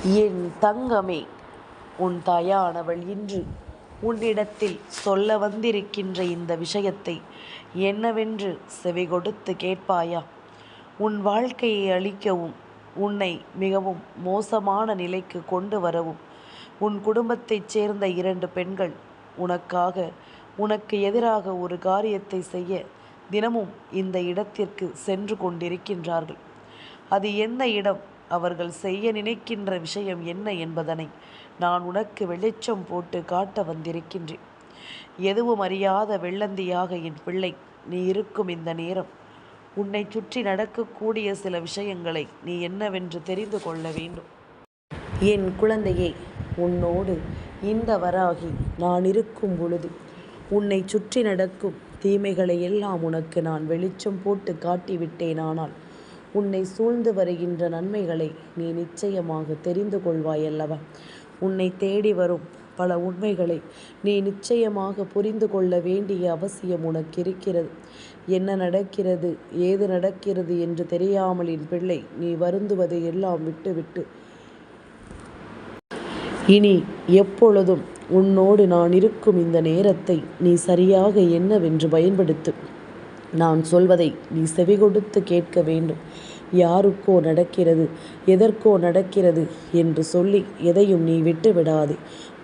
என் தங்கமே, உன் தாயானவள் இன்று உன்னிடத்தில் சொல்ல வந்திருக்கின்ற இந்த விஷயத்தை என்னவென்று செவி கொடுத்து கேட்பாயா? உன் வாழ்க்கையை அழிக்கவும், உன்னை மிகவும் மோசமான நிலைக்கு கொண்டு வரவும் உன் குடும்பத்தைச் சேர்ந்த 2 பெண்கள் உனக்கு எதிராக ஒரு காரியத்தை செய்ய தினமும் இந்த இடத்திற்கு சென்று கொண்டிருக்கின்றார்கள். அது எந்த இடம், அவர்கள் செய்ய நினைக்கின்ற விஷயம் என்ன என்பதனை நான் உனக்கு வெளிச்சம் போட்டு காட்ட வந்திருக்கின்றேன். எதுவும் அறியாத வெள்ளந்தியாக என் பிள்ளை நீ இருக்கும் இந்த நேரம் உன்னை சுற்றி நடக்கக்கூடிய சில விஷயங்களை நீ என்னவென்று தெரிந்து கொள்ள வேண்டும். என் குழந்தையே, உன்னோடு இந்த வராகி நான் இருக்கும் பொழுது உன்னை சுற்றி நடக்கும் தீமைகளை எல்லாம் உனக்கு நான் வெளிச்சம் போட்டு காட்டிவிட்டேனானால் உன்னை சூழ்ந்து வருகின்ற நன்மைகளை நீ நிச்சயமாக தெரிந்து கொள்வாயல்லவா? உன்னை தேடி வரும் பல உண்மைகளை நீ நிச்சயமாக புரிந்து கொள்ள வேண்டிய அவசியம் உனக்கு இருக்கிறது. என்ன நடக்கிறது, ஏது நடக்கிறது என்று தெரியாமல் என் பிள்ளை நீ வருந்துவதை எல்லாம் விட்டுவிட்டு இனி எப்பொழுதும் உன்னோடு நான் இருக்கும் இந்த நேரத்தை நீ சரியாக என்னவென்று பயன்படுத்து. நான் சொல்வதை நீ செவி கொடுத்து கேட்க வேண்டும். யாருக்கோ நடக்கிறது, எதற்கோ நடக்கிறது என்று சொல்லி எதையும் நீ விட்டு விடாதே.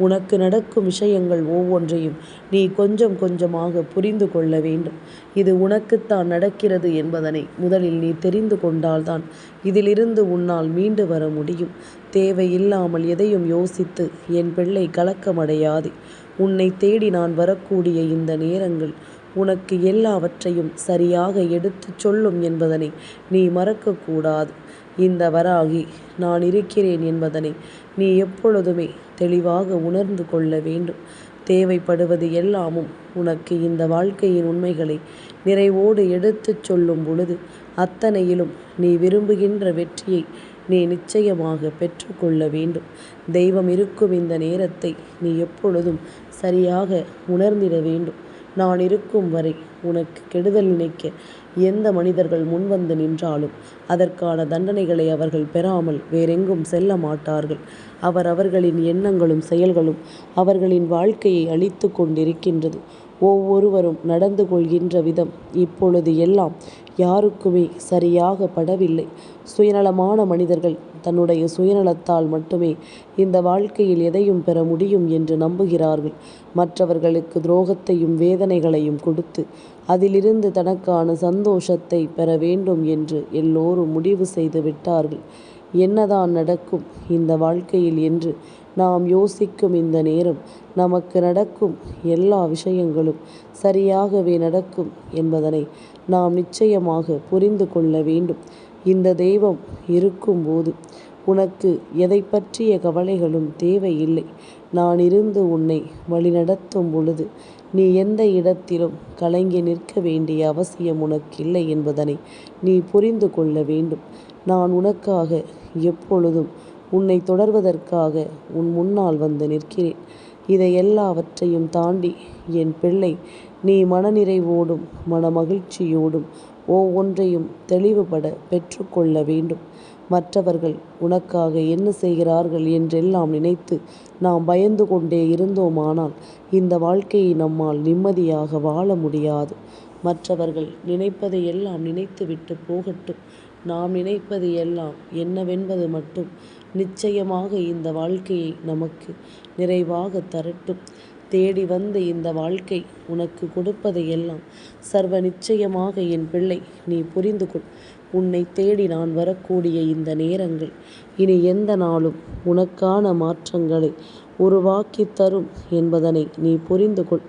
உனக்கு நடக்கும் விஷயங்கள் ஒவ்வொன்றையும் நீ கொஞ்சம் கொஞ்சமாக புரிந்து கொள்ள வேண்டும். இது உனக்குத்தான் நடக்கிறது என்பதனை முதலில் நீ தெரிந்து கொண்டால்தான் இதிலிருந்து உன்னால் மீண்டு வர முடியும். தேவையில்லாமல் எதையும் யோசித்து என் பிள்ளை கலக்கமடையாதே. உன்னை தேடி நான் வரக்கூடிய இந்த நேரங்கள் உனக்கு எல்லாவற்றையும் சரியாக எடுத்துச் சொல்லும் என்பதனை நீ மறக்கக்கூடாது. இந்த வராகி நான் இருக்கிறேன் என்பதனை நீ எப்பொழுதுமே தெளிவாக உணர்ந்து கொள்ள வேண்டும். தேவைப்படுவது எல்லாமும் உனக்கு இந்த வாழ்க்கையின் உண்மைகளை நிறைவோடு எடுத்துச் சொல்லும் பொழுது அத்தனையிலும் நீ விரும்புகின்ற வெற்றியை நீ நிச்சயமாக பெற்றுக்கொள்ள வேண்டும். தெய்வம் இருக்கும் இந்த நேரத்தை நீ எப்பொழுதும் சரியாக உணர்ந்திட வேண்டும். நான் இருக்கும் வரை உனக்கு கெடுதல் நினைக்க எந்த மனிதர்கள் முன்வந்து நின்றாலும் அதற்கான தண்டனைகளை அவர்கள் பெறாமல் வேறெங்கும் செல்ல மாட்டார்கள். அவர்களின் எண்ணங்களும் செயல்களும் அவர்களின் வாழ்க்கையை அழித்து கொண்டிருக்கின்றது. ஒவ்வொருவரும் நடந்து கொள்கின்ற விதம் இப்பொழுது எல்லாம் யாருக்குமே சரியாக படவில்லை. சுயநலமான மனிதர்கள் தன்னுடைய சுயநலத்தால் மட்டுமே இந்த வாழ்க்கையில் எதையும் பெற முடியும் என்று நம்புகிறார்கள். மற்றவர்களுக்கு துரோகத்தையும் வேதனைகளையும் கொடுத்து அதிலிருந்து தனக்கான சந்தோஷத்தை பெற வேண்டும் என்று எல்லோரும் முடிவு செய்து விட்டார்கள். என்னதான் நடக்கும் இந்த வாழ்க்கையில் என்று நாம் யோசிக்கும் இந்த நேரம் நமக்கு நடக்கும் எல்லா விஷயங்களும் சரியாகவே நடக்கும் என்பதனை நாம் நிச்சயமாக புரிந்து கொள்ள வேண்டும். இந்த தெய்வம் இருக்கும்போது உனக்கு எதை பற்றிய கவலைகளும் தேவையில்லை. நான் இருந்து உன்னை வழிநடத்தும் பொழுது நீ எந்த இடத்திலும் கலங்கி நிற்க வேண்டிய அவசியம் உனக்கில்லை என்பதனை நீ புரிந்து கொள்ள வேண்டும். நான் உனக்காக எப்பொழுதும் உன்னை தொடர்வதற்காக உன் முன்னால் வந்து நிற்கிறேன். இதை எல்லாவற்றையும் தாண்டி என் பிள்ளை நீ மனநிறைவோடும் மனமகிழ்ச்சியோடும் ஒவ்வொன்றையும் தெளிவுபட பெற்றுக்கொள்ள வேண்டும். மற்றவர்கள் உனக்காக என்ன செய்கிறார்கள் என்றெல்லாம் நினைத்து நாம் பயந்து கொண்டே இருந்தோமானால் இந்த வாழ்க்கையை நம்மால் நிம்மதியாக வாழ முடியாது. மற்றவர்கள் நினைப்பதை எல்லாம் நினைத்துவிட்டு போகட்டும். நாம் நினைப்பது எல்லாம் என்னவென்பது மட்டும் நிச்சயமாக இந்த வாழ்க்கையை நமக்கு நிறைவாக தரட்டும். தேடி வந்த இந்த வாழ்க்கை உனக்கு கொடுப்பதையெல்லாம் சர்வ நிச்சயமாக என் பிள்ளை நீ புரிந்து கொள். உன்னை தேடி நான் வரக்கூடிய இந்த நேரங்கள் இனி எந்த நாளும் உனக்கான மாற்றங்களை உருவாக்கி தரும் என்பதனை நீ புரிந்து கொள்.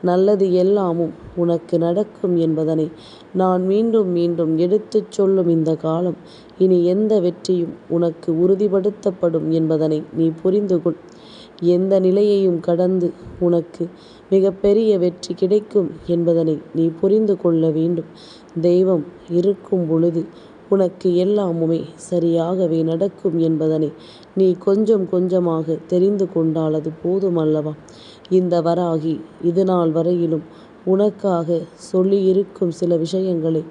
நல்லது எல்லாமும் உனக்கு நடக்கும் என்பதனை நான் மீண்டும் மீண்டும் எடுத்துச் சொல்லும் இந்த காலம் இனி எந்த வெற்றியும் உனக்கு உறுதிப்படுத்தப்படும் என்பதனை நீ புரிந்து கொள். எந்த நிலையையும் கடந்து உனக்கு மிகப்பெரிய வெற்றி கிடைக்கும் என்பதனை நீ புரிந்து கொள்ள வேண்டும். தெய்வம் இருக்கும் பொழுது உனக்கு எல்லாமுமே சரியாகவே நடக்கும் என்பதனை நீ கொஞ்சம் கொஞ்சமாக தெரிந்து கொண்டால் அது போதுமல்லவா? இந்த வராகி இது நாள் வரையிலும் உனக்காக சொல்லியிருக்கும் சில விஷயங்களை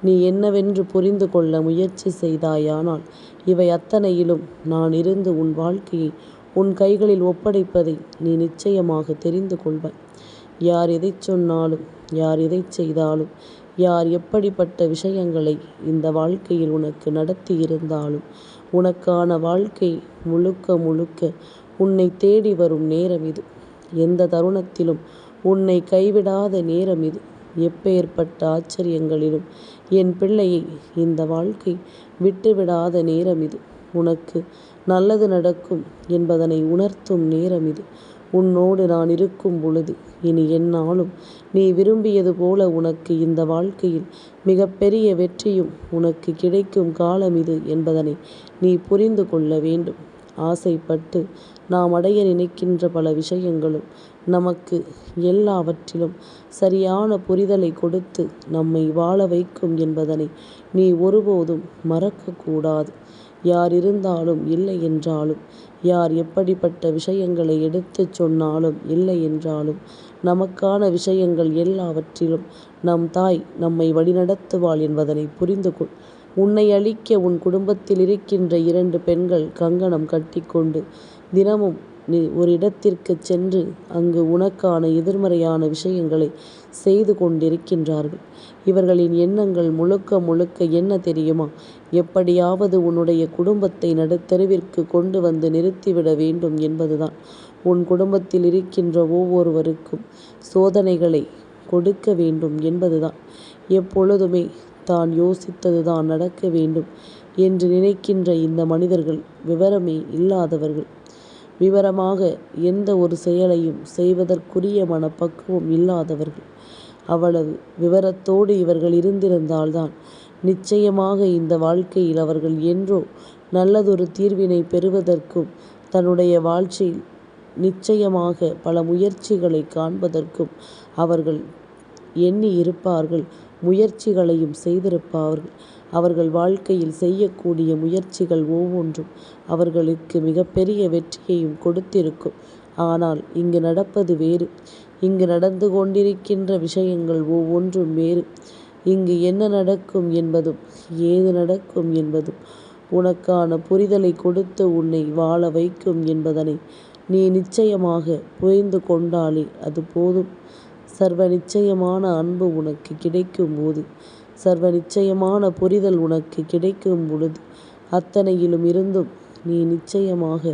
நீ என்னவென்று புரிந்து கொள்ள முயற்சி செய்தாயானால் இவை அத்தனையிலும் நான் இருந்து உன் வாழ்க்கையை உன் கைகளில் ஒப்படைப்பதை நீ நிச்சயமாக தெரிந்து கொள்வாய். யார் எதைச் சொன்னாலும், யார் எதைச் செய்தாலும், யார் எப்படிப்பட்ட விஷயங்களை இந்த வாழ்க்கையில் உனக்கு நடத்தி இருந்தாலும், உனக்கான வாழ்க்கை முழுக்க முழுக்க உன்னை தேடி வரும் நேரம் இது. எந்த தருணத்திலும் உன்னை கைவிடாத நேரம் இது. எப்பேற்பட்ட ஆச்சரியங்களிலும் என் பிள்ளையை இந்த வாழ்க்கை விட்டுவிடாத நேரம் இது. உனக்கு நல்லது நடக்கும் என்பதனை உணர்த்தும் நேரம் இது. உன்னோடு நான் இருக்கும் பொழுது இனி எந்நாளும் நீ விரும்பியது போல உனக்கு இந்த வாழ்க்கையில் மிகப்பெரிய வெற்றியும் உனக்கு கிடைக்கும் காலம் இது என்பதனை நீ புரிந்து கொள்ள வேண்டும். ஆசைப்பட்டு நாம் அடைய நினைக்கின்ற பல விஷயங்களும் நமக்கு எல்லாவற்றிலும் சரியான புரிதலை கொடுத்து நம்மை வாழ வைக்கும் என்பதனை நீ ஒருபோதும் மறக்கக்கூடாது. யார் இருந்தாலும் இல்லை என்றாலும், யார் எப்படிப்பட்ட விஷயங்களை எடுத்துச் சொன்னாலும் இல்லை என்றாலும், நமக்கான விஷயங்கள் எல்லாவற்றிலும் நம் தாய் நம்மை வழிநடத்துவாள் என்பதனை புரிந்து கொள். உன்னை அழிக்க உன் குடும்பத்தில் இருக்கின்ற 2 பெண்கள் கங்கணம் கட்டிக்கொண்டு தினமும் நீ ஒரு இடத்திற்கு சென்று அங்கு உனக்கான எதிர்மறையான விஷயங்களை செய்து கொண்டிருக்கின்றார்கள். இவர்களின் எண்ணங்கள் முழுக்க முழுக்க என்ன தெரியுமா? எப்படியாவது உன்னுடைய குடும்பத்தை நடுத்தெருவிற்கு கொண்டு வந்து நிறுத்திவிட வேண்டும் என்பதுதான். உன் குடும்பத்தில் இருக்கின்ற ஒவ்வொருவருக்கும் சோதனைகளை கொடுக்க வேண்டும் என்பதுதான். எப்பொழுதுமே தான் யோசித்ததுதான் நடக்க வேண்டும் என்று நினைக்கின்ற இந்த மனிதர்கள் விவரமே இல்லாதவர்கள். விவரமாக எந்த ஒரு செயலையும் செய்வதற்குரிய மனப்பக்குவம் இல்லாதவர்கள். அவ்வளவு விவரத்தோடு இவர்கள் இருந்திருந்தால்தான் நிச்சயமாக இந்த வாழ்க்கையில் அவர்கள் என்றோ நல்லதொரு தீர்வினை பெறுவதற்கும் தன்னுடைய வாழ்க்கையில் நிச்சயமாக பல முயற்சிகளை காண்பதற்கும் அவர்கள் எண்ணி இருப்பார்கள். முயற்சிகளையும் செய்திருப்பார்கள். அவர்கள் வாழ்க்கையில் செய்யக்கூடிய முயற்சிகள் ஒவ்வொன்றும் அவர்களுக்கு மிகப்பெரிய வெற்றியையும் கொடுத்திருக்கும். ஆனால் இங்கு நடப்பது வேறு. இங்கு நடந்து கொண்டிருக்கின்ற விஷயங்கள் ஒவ்வொன்றும் வேறு. இங்கு என்ன நடக்கும் என்பதும் ஏது நடக்கும் என்பதும் உனக்கான புரிதலை கொடுத்து உன்னை வாழ வைக்கும் என்பதனை நீ நிச்சயமாக புரிந்து கொண்டாலே அது போதும். சர்வ நிச்சயமான அன்பு உனக்கு கிடைக்கும் போது, சர்வ நிச்சயமான புரிதல் உனக்கு கிடைக்கும் பொழுது, அத்தனையிலும் இருந்தும் நீ நிச்சயமாக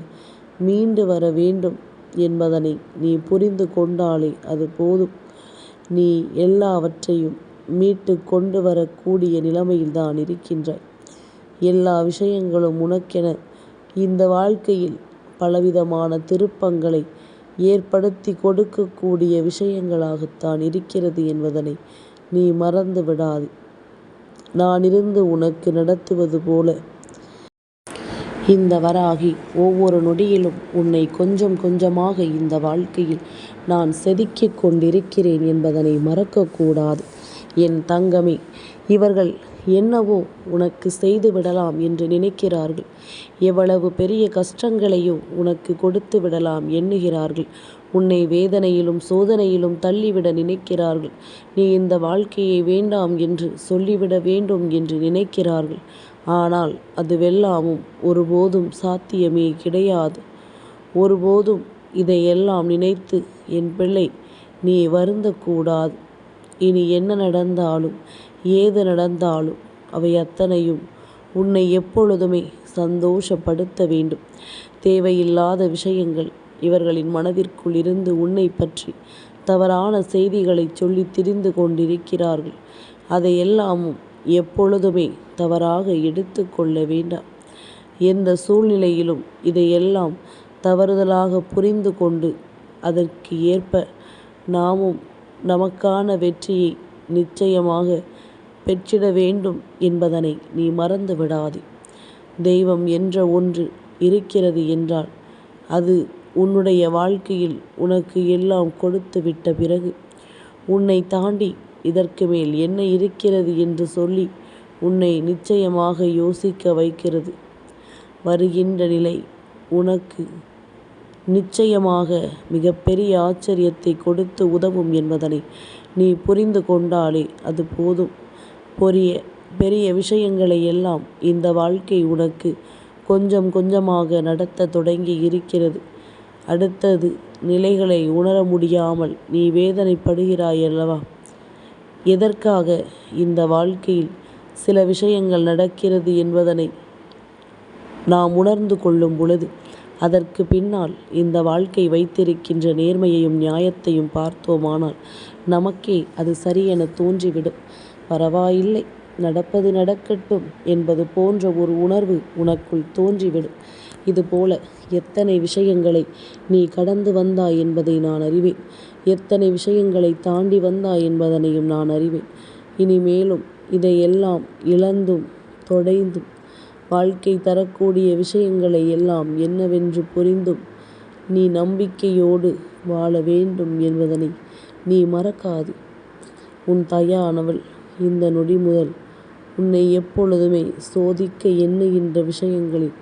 மீண்டு வர வேண்டும் என்பதனை நீ புரிந்து கொண்டாலே அது போதும். நீ எல்லாவற்றையும் மீட்டு கொண்டு வரக்கூடிய நிலைமையில்தான் இருக்கின்றாய். எல்லா விஷயங்களும் உனக்கென இந்த வாழ்க்கையில் பலவிதமான திருப்பங்களை ஏற்படுத்தி கொடுக்கக்கூடிய விஷயங்களாகத்தான் இருக்கிறது என்பதனை நீ மறந்து விடாதே. நான் இருந்து உனக்கு நடத்துவது போல இந்த வராகி ஒவ்வொரு நொடியிலும் உன்னை கொஞ்சம் கொஞ்சமாக இந்த வாழ்க்கையில் நான் செதுக்கிக் கொண்டிருக்கிறேன் என்பதனை மறக்கக்கூடாது. என் தங்கமே, இவர்கள் என்னவோ உனக்கு செய்து விடலாம் என்று நினைக்கிறார்கள். எவ்வளவு பெரிய கஷ்டங்களையோ உனக்கு கொடுத்து விடலாம் எண்ணுகிறார்கள். உன்னை வேதனையிலும் சோதனையிலும் தள்ளிவிட நினைக்கிறார்கள். நீ இந்த வாழ்க்கையை வேண்டாம் என்று சொல்லிவிட வேண்டும் என்று நினைக்கிறார்கள். ஆனால் அதுவெல்லாமும் ஒருபோதும் சாத்தியமே கிடையாது. ஒருபோதும் இதையெல்லாம் நினைத்து என் பிள்ளை நீ வருந்தக்கூடாது. இனி என்ன நடந்தாலும் ஏது நடந்தாலும் அவை அத்தனையும் உன்னை எப்பொழுதுமே சந்தோஷப்படுத்த வேண்டும். தேவையில்லாத விஷயங்கள் இவர்களின் மனதிற்குள் இருந்து உன்னை பற்றி தவறான செய்திகளை சொல்லி திரிந்து கொண்டிருக்கிறார்கள். அதையெல்லாமும் எப்பொழுதுமே தவறாக எடுத்து கொள்ள வேண்டாம். எந்த சூழ்நிலையிலும் இதையெல்லாம் தவறுதலாக புரிந்து கொண்டு அதற்கு ஏற்ப நாமும் நமக்கான வெற்றியை நிச்சயமாக பெற்றிட வேண்டும் என்பதனை நீ மறந்து விடாதே. தெய்வம் என்ற ஒன்று இருக்கிறது என்றால் அது உன்னுடைய வாழ்க்கையில் உனக்கு எல்லாம் கொடுத்து விட்ட பிறகு உன்னை தாண்டி இதற்கு மேல் என்ன இருக்கிறது என்று சொல்லி உன்னை நிச்சயமாக யோசிக்க வைக்கிறது. வருகின்ற நிலை உனக்கு நிச்சயமாக மிகப்பெரிய ஆச்சரியத்தை கொடுத்து உதவும் என்பதனை நீ புரிந்து கொண்டாலே அது போதும். பெரிய விஷயங்களை எல்லாம் இந்த வாழ்க்கை உனக்கு கொஞ்சம் கொஞ்சமாக நடத்த தொடங்கி இருக்கிறது. அடுத்தது நிலைகளை உணர முடியாமல் நீ வேதனைப்படுகிறாய் அல்லவா? எதற்காக இந்த வாழ்க்கையில் சில விஷயங்கள் நடக்கிறது என்பதனை நாம் உணர்ந்து கொள்ளும் பொழுது அதற்கு பின்னால் இந்த வாழ்க்கை வைத்திருக்கின்ற நேர்மையையும் நியாயத்தையும் பார்த்தோமானால் நமக்கே அது சரியென தோன்றிவிடும். பரவாயில்லை, நடப்பது நடக்கட்டும் என்பது போன்ற ஒரு உணர்வு உனக்குள் தோன்றிவிடும். இதுபோல எத்தனை விஷயங்களை நீ கடந்து வந்தாய் என்பதை நான் அறிவேன். எத்தனை விஷயங்களை தாண்டி வந்தாய் என்பதனையும் நான் அறிவேன். இனிமேலும் இதையெல்லாம் இழந்தும் தொடைந்தும் வாழ்க்கை தரக்கூடிய விஷயங்களை எல்லாம் என்னவென்று புரிந்தும் நீ நம்பிக்கையோடு வாழ வேண்டும் என்பதனை நீ மறக்காது. உன் தாயானவள் இந்த நொடி முதல் உன்னை எப்பொழுதுமே சோதிக்க எண்ணுகின்ற விஷயங்களில்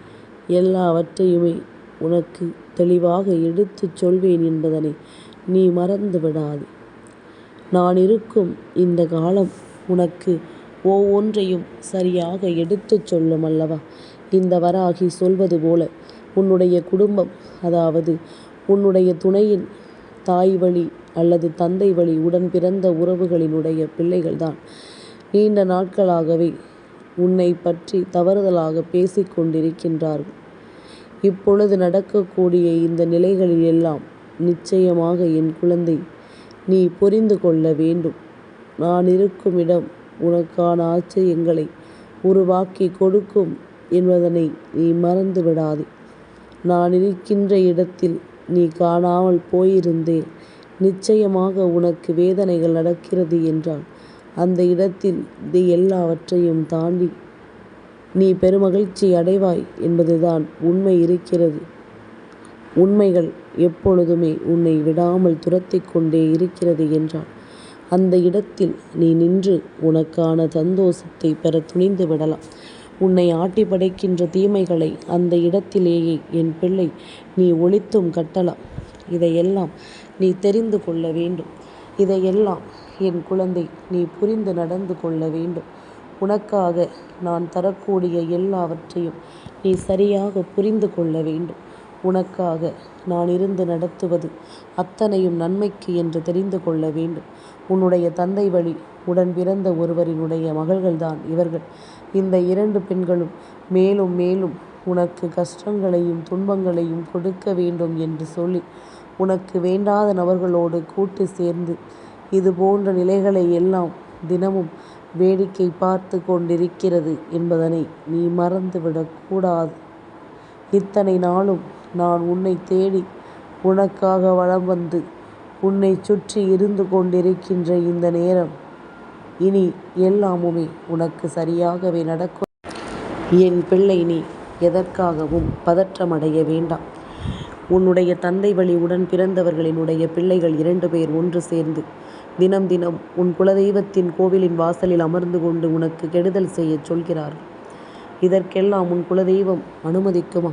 எல்லாவற்றையுமே உனக்கு தெளிவாக எடுத்துச் சொல்வேன் என்பதனை நீ மறந்து விடாது. நான் இருக்கும் இந்த காலம் உனக்கு ஒவ்வொன்றையும் சரியாக எடுத்துச் சொல்லும் அல்லவா? இந்த வராகி சொல்வது போல உன்னுடைய குடும்பம், அதாவது உன்னுடைய துணையின் தாய் வழி அல்லது தந்தை வழி உடன் பிறந்த உறவுகளினுடைய பிள்ளைகள்தான் நீண்ட நாட்களாகவே உன்னை பற்றி தவறுதலாக பேசிக்கொண்டிருக்கின்றார்கள். இப்பொழுது நடக்கக்கூடிய இந்த நிலைகளில் எல்லாம் நிச்சயமாக என் குழந்தை நீ புரிந்து கொள்ள வேண்டும். நான் இருக்கும் இடம் உனக்கான ஆச்சரியங்களை உருவாக்கி கொடுக்கும் என்பதனை நீ மறந்து விடாதே. நான் இருக்கின்ற இடத்தில் நீ காணாமல் போயிருந்தே நிச்சயமாக உனக்கு வேதனைகள் நடக்கிறது என்றால் அந்த இடத்தில் இது எல்லாவற்றையும் தாண்டி நீ பெருமகிழ்ச்சி அடைவாய் என்பதுதான் உண்மை இருக்கிறது. உண்மைகள் எப்பொழுதுமே உன்னை விடாமல் துரத்தி கொண்டே இருக்கிறது என்றால் அந்த இடத்தில் நீ நின்று உனக்கான சந்தோஷத்தை பெற துணிந்து விடலாம். உன்னை ஆட்டி படைக்கின்ற தீமைகளை அந்த இடத்திலேயே என் பிள்ளை நீ ஒழித்தும் கட்டலாம். இதையெல்லாம் நீ தெரிந்து கொள்ள வேண்டும். இதையெல்லாம் என் குழந்தை நீ புரிந்து நடந்து கொள்ள வேண்டும். உனக்காக நான் தரக்கூடிய எல்லாவற்றையும் நீ சரியாக புரிந்து கொள்ள வேண்டும். உனக்காக நான் இருந்து நடத்துவது அத்தனையும் நன்மைக்கு என்று தெரிந்து கொள்ள வேண்டும். உன்னுடைய தந்தை வழி உடன் பிறந்த ஒருவரினுடைய மகள்கள்தான் இவர்கள். இந்த 2 பெண்களும் மேலும் மேலும் உனக்கு கஷ்டங்களையும் துன்பங்களையும் கொடுக்க வேண்டும் என்று சொல்லி உனக்கு வேண்டாத நபர்களோடு கூட்டு சேர்ந்து இது போன்ற நிலைகளை எல்லாம் தினமும் வேடிக்கை பார்த்து கொண்டிருக்கிறது என்பதனை நீ மறந்துவிடக்கூடாது. இத்தனை நாளும் நான் உன்னை தேடி உனக்காக வலம் வந்து உன்னை சுற்றி இருந்து கொண்டிருக்கின்ற இந்த நேரம் இனி எல்லாமுமே உனக்கு சரியாகவே நடக்கும். என் பிள்ளை, நீ எதற்காகவும் பதற்றமடைய வேண்டாம். உன்னுடைய தந்தை வழி உடன் பிறந்தவர்களினுடைய பிள்ளைகள் 2 பேர் ஒன்று சேர்ந்து தினம் தினம் உன் குலதெய்வத்தின் கோவிலின் வாசலில் அமர்ந்து கொண்டு உனக்கு கெடுதல் செய்ய சொல்கிறார்கள். இதற்கெல்லாம் உன் குலதெய்வம் அனுமதிக்குமா?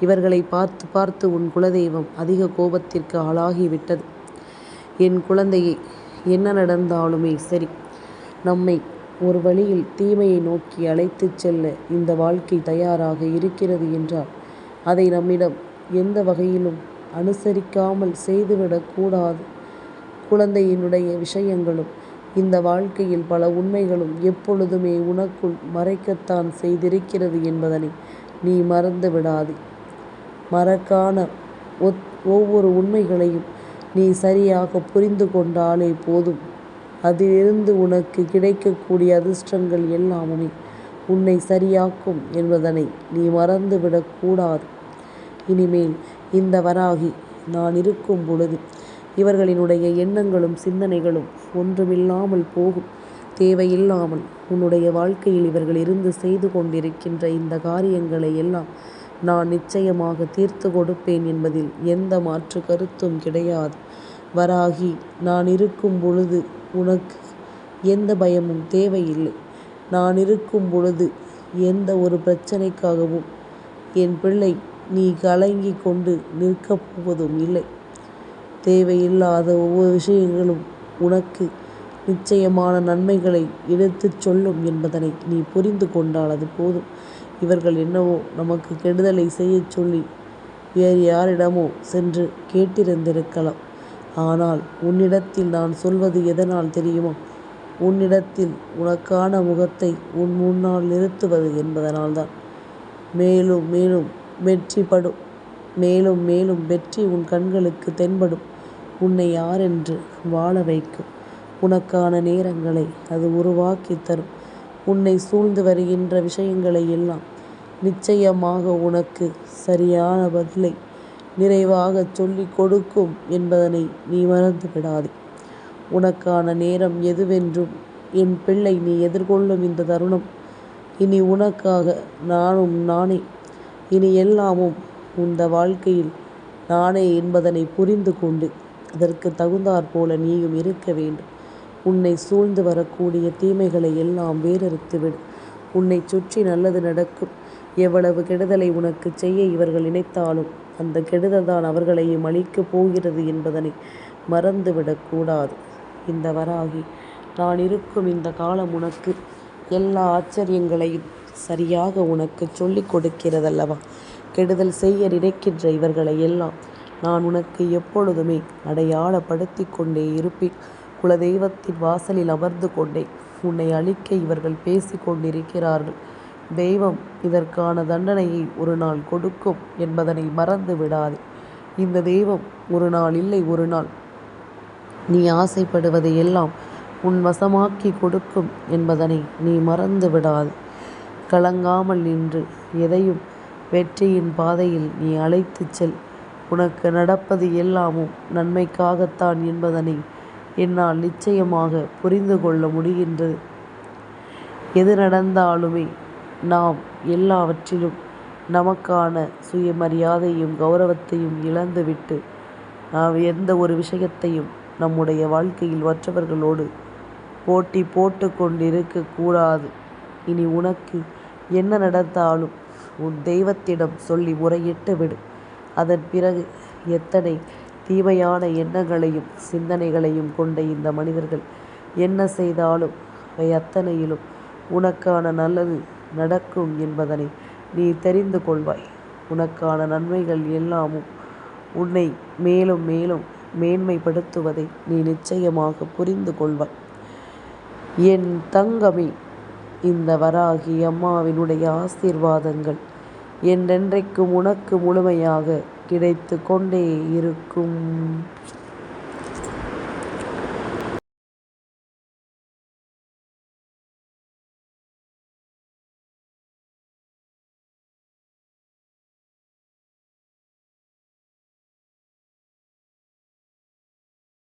இவர்களை பார்த்து பார்த்து உன் குலதெய்வம் அதிக கோபத்திற்கு ஆளாகிவிட்டது. என் குழந்தையே, என்ன நடந்தாலுமே சரி, நம்மை ஒரு வழியில் தீமையை நோக்கி அழைத்துச் செல்ல இந்த வாழ்க்கை தயாராக இருக்கிறது என்றால் அதை நம்மிடம் எந்த வகையிலும் அனுசரிக்காமல் செய்துவிடக்கூடாது. குழந்தையினுடைய விஷயங்களும் இந்த வாழ்க்கையில் பல உண்மைகளும் எப்பொழுதுமே உனக்குள் மறைக்கத்தான் செய்திருக்கிறது என்பதனை நீ மறந்து விடாதே. மறக்கான ஒவ்வொரு உண்மைகளையும் நீ சரியாக புரிந்து கொண்டாலே போதும். அதிலிருந்து உனக்கு கிடைக்கக்கூடிய அதிர்ஷ்டங்கள் எல்லாமுமே உன்னை சரியாக்கும் என்பதனை நீ மறந்துவிடக்கூடாது. இனிமேல் இந்த வராகி நான் இருக்கும் பொழுது இவர்களினுடைய எண்ணங்களும் சிந்தனைகளும் ஒன்றுமில்லாமல் போகும். தேவையில்லாமல் உன்னுடைய வாழ்க்கையில் இவர்கள் இருந்து செய்து கொண்டிருக்கின்ற இந்த காரியங்களை எல்லாம் நான் நிச்சயமாக தீர்த்து கொடுப்பேன் என்பதில் எந்த மாற்று கருத்தும் கிடையாது. வராகி, நான் இருக்கும் பொழுது உனக்கு எந்த பயமும் தேவையில்லை. நான் இருக்கும் பொழுது எந்த ஒரு பிரச்சனைக்காகவும் என் பிள்ளை நீ கலங்கி கொண்டு நிற்கப் போவதும் இல்லை. தேவையில்லாத ஒவ்வொரு விஷயங்களும் உனக்கு நிச்சயமான நன்மைகளை எடுத்துச் சொல்லும் என்பதனை நீ புரிந்து கொண்டால் அது போதும். இவர்கள் என்னவோ நமக்கு கெடுதலை செய்யச் சொல்லி வேறு யாரிடமோ சென்று கேட்டிருந்திருக்கலாம். ஆனால் உன்னிடத்தில் நான் சொல்வது எதனால் தெரியுமா? உன்னிடத்தில் உனக்கான முகத்தை உன் முன்னால் நிறுத்துவது என்பதனால்தான். மேலும் மேலும் வெற்றிப்படும். மேலும் மேலும் வெற்றி உன் கண்களுக்கு தென்படும். உன்னை யாரென்று வாழ வைக்கும். உனக்கான நேரங்களை அது உருவாக்கி தரும். உன்னை சூழ்ந்து வருகின்ற விஷயங்களை எல்லாம் நிச்சயமாக உனக்கு சரியான பதிலை நிறைவாக சொல்லிக் கொடுக்கும் என்பதனை நீ மறந்து விடாதே. உனக்கான நேரம் எதுவென்றும் என் பிள்ளை நீ எதிர்கொள்ளும் இந்த தருணம் இனி உனக்காக நானே. இனி எல்லாமும் இந்த வாழ்க்கையில் நானே என்பதனை புரிந்து கொண்டு அதற்கு தகுந்தாற் போல நீயும் இருக்க வேண்டும். உன்னை சூழ்ந்து வரக்கூடிய தீமைகளை எல்லாம் வேறறுத்துவிடு. உன்னை சுற்றி நல்லது நடக்கும். எவ்வளவு கெடுதலை உனக்கு செய்ய இவர்கள் நினைத்தாலும் அந்த கெடுதல் தான் அவர்களையும் அழிக்கப் போகிறது என்பதனை மறந்துவிடக்கூடாது. இந்த வராகி நான் இருக்கும் இந்த காலம் உனக்கு எல்லா ஆச்சரியங்களையும் சரியாக உனக்கு சொல்லிக் கொடுக்கிறதல்லவா? கெடுதல் செய்ய நினைக்கின்ற இவர்களை எல்லாம் நான் உனக்கு எப்பொழுதுமே அடையாளப்படுத்தி கொண்டே இருப்பேன். குலதெய்வத்தின் வாசலில் அமர்ந்து கொண்டே உன்னை அழிக்க இவர்கள் பேசி கொண்டிருக்கிறார்கள். தெய்வம் இதற்கான தண்டனையை ஒரு நாள் கொடுக்கும் என்பதனை மறந்து விடாதே. இந்த தெய்வம் ஒரு நாள் இல்லை ஒரு நாள் நீ ஆசைப்படுவதை எல்லாம் உன் வசமாக்கி கொடுக்கும் என்பதனை நீ மறந்து விடாதே. கலங்காமல் நின்று எதையும் வெற்றியின் பாதையில் நீ அழைத்துச் செல். உனக்கு நடப்பது எல்லாமும் நன்மைக்காகத்தான் என்பதனை என்னால் நிச்சயமாக புரிந்து கொள்ள முடிகின்றது. எது நடந்தாலுமே நாம் எல்லாவற்றிலும் நமக்கான சுயமரியாதையும் கௌரவத்தையும் இழந்துவிட்டு நாம் எந்த ஒரு விஷயத்தையும் நம்முடைய வாழ்க்கையில் மற்றவர்களோடு போட்டி போட்டு கொண்டிருக்கக்கூடாது. இனி உனக்கு என்ன நடந்தாலும் உன் தெய்வத்திடம் சொல்லி முறையிட்டு விடு. அதன் பிறகு எத்தனை தீமையான எண்ணங்களையும் சிந்தனைகளையும் கொண்ட இந்த மனிதர்கள் என்ன செய்தாலும் அவை அத்தனையிலும் உனக்கான நல்லது நடக்கும் என்பதனை நீ தெரிந்து கொள்வாய். உனக்கான நன்மைகள் எல்லாமும் உன்னை மேலும் மேலும் மேன்மைப்படுத்துவதை நீ நிச்சயமாக புரிந்து கொள்வாய். என் தங்கமே, இந்த வராகி அம்மாவினுடைய ஆசீர்வாதங்கள் என்றென்றைக்கும் உனக்கு முழுமையாக கிடைத்து கொண்டே இருக்கும்.